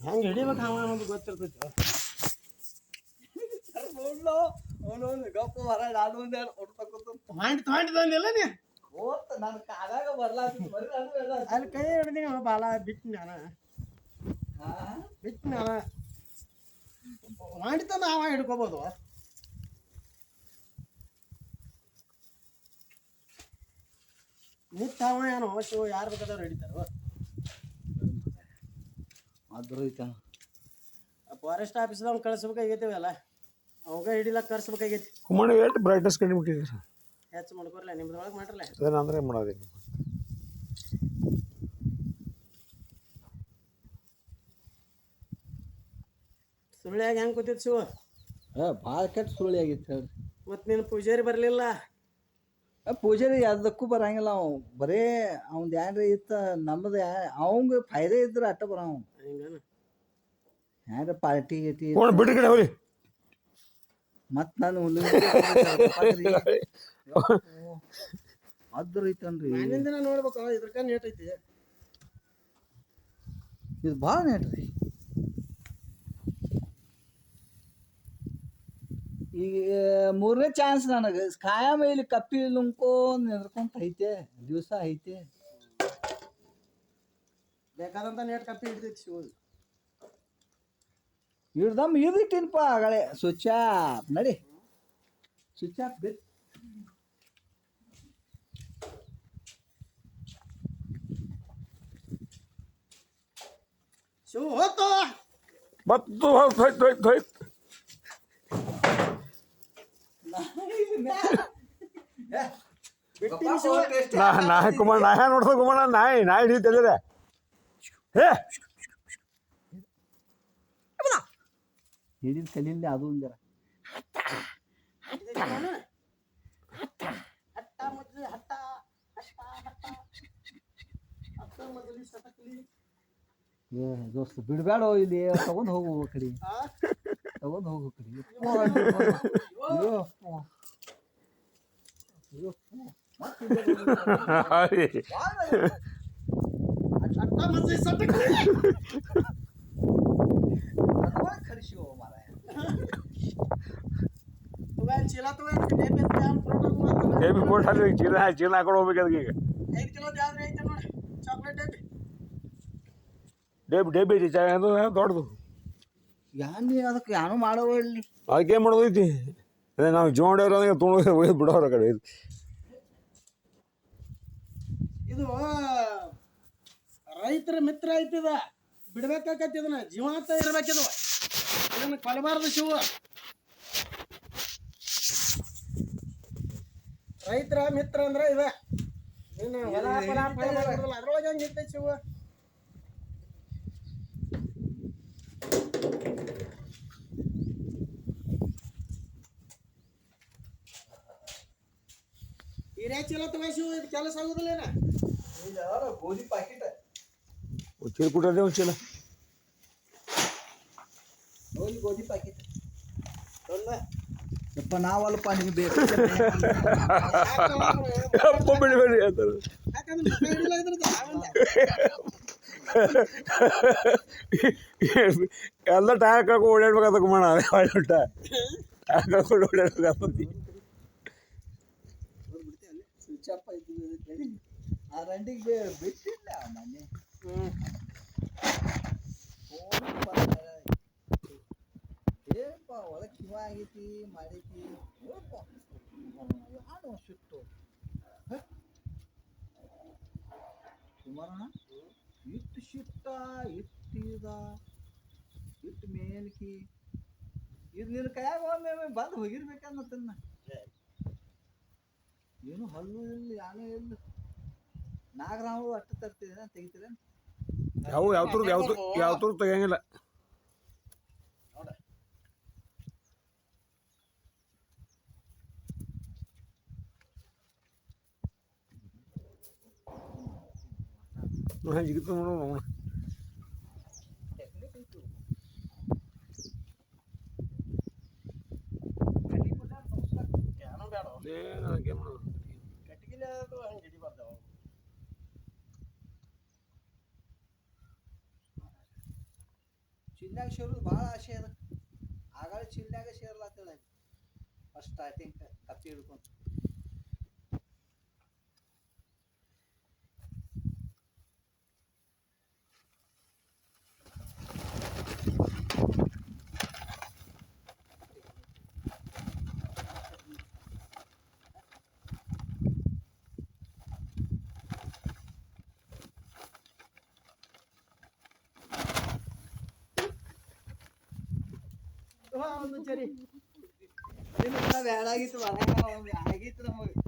ಹೆಂಗೆ ಹಿಡಿಬೇಕು ಅವ ಅನ್ನೋದು ಗೊತ್ತಿರ್ತೈತಿ. ಗಪ್ಪ ಮರ ನಾನು ಒಂದೇ ತೊಗೊಂಡಿದ್ದಂದಿಲ್ಲ ನೀ ಓದ್ತ ನನ್ನ ಕಾಲಾಗ ಬರ್ಲಾತ ಅಲ್ಲಿ ಕೈ ಹಿಡ್ದೀನಿ ಬಾಲ ಬಿಟ್ಟು ನಾನು ಮಾಡಿತಂದ ಅವ ಹಿಡ್ಕೋಬೋದು. ನಿತ್ತ ಅವ ಏನೋ ಶಿವ ಯಾರು ಬೇಕಾದವ್ರು ಹಿಡಿತಾರೋ. ಆದ್ರೂ ಐತ ಫಾರೆಸ್ಟ್ ಆಫೀಸ್ದಾಗ ಕಳಿಸ್ಬೇಕಾಗೈತಿವಿ ಅಲ್ಲ, ಅವಾಗ ಹಿಡಿಲಕ್ಕ ಕರ್ಸ್ಬೇಕಾಗೈತಿ. ಕುಮಾರ ಎಷ್ಟು ಬ್ರೈಟ್ನೆಸ್ ಕಡಿಮೆ ಬಿಟ್ಟಿದ್ದೀರ? ಹೆಚ್ಚು ಮಾಡ್ಕೊರ್ಲ ನಿಮ್ದೊಳಗೆ ಮಾಡ್ರಲ್ಲ. ಅದೇನಂದ್ರೆ ಮಾಡೋದು ಸುಳ್ಳ್ಯಾಗ ಹೆಂಗೆ ಕೂತಿತ್ತು ಶಿವ? ಭಾಳ ಕೆಟ್ಟ ಸುಳ್ಳಿ ಆಗಿತ್ತು ಹೇಳ್ರಿ. ಮತ್ತು ನೀನು ಪೂಜಾರಿ ಬರಲಿಲ್ಲ? ಪೂಜಾರಿ ಅದಕ್ಕೂ ಬರಂಗಿಲ್ಲ. ಅವ ಬರೇ ಅವ್ನ್ದು ಏನ್ರ ಇತ್ತ ನಮ್ಮದು ಅವಂಗ ಫಾಯ್ದೆ ಇದ್ರೆ ಅಟ್ಟ ಬರ ಅವ ಹಿಂಗನ ಏನ್ರ ಪಾರ್ಟಿ ಗೀಟಿ ಬಿಟ್ಟು ಕಡೆ ಹೋಗಿ ಮತ್ತು ನಾನು ಅದ್ರ ಐತನ್ರಿ. ನಾನಿಂದ ನೋಡ್ಬೇಕು ಇದ್ರಕ ನೇಟ್ ಐತಿ. ಇದು ಭಾಳ ನೇಟ್ರಿ. ಈಗ ಮೂರನೇ ಚಾನ್ಸ್ ನನಗೆ ಖಾಯಂ ಇಲ್ಲಿ ಕಪ್ಪಿ ಲುಂಕೊಂಡ್ ನಿಂದ್ಕೊಂತ ಐತೆ ದಿವಸ ಐತೆ. ಬೇಕಾದಂತ ನೇಟ್ ಕಪ್ಪಿ ಹಿಡ್ದೈತಿ ಶಿವ. ಹಿಡ್ದಮ್ ಇದಿಟ್ಟಿನಪ್ಪ ಆಗಳೆ ಸ್ವಿಚ್ ಆಫ್ ನಡಿ ಸ್ವಿಚ್ ಆಫ್ ಬಿತ್ ಶಿವ ಹೋಗ್ತೋ ಮತ್ತು ಹೋಯ್ತು ನಾಯಿ ಕುಮಾರ ನಾಯಿ ನೋಡ್ಸೋ ಕುಮಾರ ನಾಯಿ ಹಿಡಿತಂದ್ರೆ ಹಿಡಿದ ಕಲಿಯಲ್ಲಿ ಅದು ಒಂದರ ದೋಸ್ತ ಬಿಡ್ಬೇಡ ಇಲ್ಲಿ ತಗೊಂಡ್ ಹೋಗು ಕಡೆ ತಗೊಂಡ್ ಹೋಗು ಕಡೆ. ಚೀಲ ಚೀಲ ಹಾಕೊಂಡು ಹೋಗ್ಬೇಕಾದ್ರೆ ಈಗ 5 ಕಿಲೋ ಯಾವ್ದು ಐತೆ ನೋಡಿ ಚಾಕ್ಲೇಟ್ ಡೇಬಿ ದೊಡ್ಡದು ಯಾನಿ ಅದಕ್ಕೆ ಯಾನು ಮಾಡೋ ಇಲ್ಲಿ ಅದಕ್ಕೆ ಏನು ಮಾಡೋದೈತಿ. ಅದೇ ನಾವು ಜೋಡವ್ರ ತೊಗೊಂಡು ಒಯ್ದು ಬಿಡೋರ ಕಡೆ. ಇದು ರೈತರ ಮಿತ್ರ ಐತಿದ, ಬಿಡ್ಬೇಕಾಕತಿ ಇದನ್ನ, ಜೀವಂತ ಇರ್ಬೇಕಿದು, ಇದನ್ನ ಕೊಲಬಾರ್ದು ಶಿವ. ರೈತರ ಮಿತ್ರ ಅಂದ್ರೆ ಇವ ಅದ್ರೊಳಗೆ ಹೆಂಗೆ ಇರ್ತೈತಿ ಶಿವ. ಹಿರಿಯ ಚೀಲ ತಗೋ ಶಿವ, ಇದು ಕೆಲಸ ಆಗುದಿಲ್ಲ. ಗೋಧಿ ಪ್ಯಾಕೆಟ್ ಚೀಲ ಕೊಟ್ಟದೆ ಒಂದು ಚೀಲ ಗೋಧಿ ಪ್ಯಾಕೆಟ್ ಯಪ್ಪ ನಾವಲ್ಪ ನಿಮ್ಗೆ ಬೇಕು ಬಿಡಬೇಡಿ ಅಂತಾರೆ. ಎಲ್ಲ ಟೈರ್ ಹಾಕೊಂಡು ಓಡಾಡ್ಬೇಕಾದ ಕುಮಾರ ಟೈರ್ ಹಾಕೊಂಡು ಓಡಾಡ್ಬೇಕಾಗ್ತತಿ. ಸ್ವಿಚ್ ಆಫ್ ಆಯ್ತು ಆ ರಂಡಿಗೆ ಬಿಟ್ಟಿಲ್ಲ ಮೊನ್ನೆ. ಏನಪ್ಪ ಒಳಗೆ ಕಿವ ಆಗೈತಿ ಮಾಡೈತಿ ಯಾನು ಸಿಟ್ಟು ಕುಮಾರಣ್ಣ ಇಟ್ಟು ಶಿಟ್ಟ ಇಟ್ಟಿದ ಇಟ್ಟು ಮೇಲ್ಕಿ ಇದು ನಿನ್ನ ಕೈಯಾಗ ಒಮ್ಮೆ ಬಂದು ಹೋಗಿರ್ಬೇಕನ್ನತ್ತನ್ನ. ಏನು ಹಲ್ಲು ಇಲ್ಲ ಯಾನು ಇಲ್ಲ. ನಾಗರಾವು ಅಟ್ಟು ತರ್ತೀರ ತೆಗಿತೀರ ಯಾವ ತೆಗಿಯಂಗಿಲ್ಲ. ಜಿಗಿತ ನೋಡೋಣ ಕಟ್ಟಿಗೆ ಹಂಗೆ ಹಿಡಿಬಾರ್ದವ. ಚಿಲ್ನ್ಯಾಗ ಸೇರೋದು ಭಾಳ ಆಸೆ ಅದ ಆಗಾಳ ಚಿಲ್ನ್ಯಾಗ ಸೇರ್ಲಾತದ ಫಸ್ಟ್ ಸ್ಟಾರ್ಟಿಂಗ್ ಕತ್ತಿ ಹಿಡ್ಕೊಂಡು ಒಂದು ಚರಿ ಬೇಡಾಗಿತ್ತು ಆಗಿತ್ತು ನಮಗೆ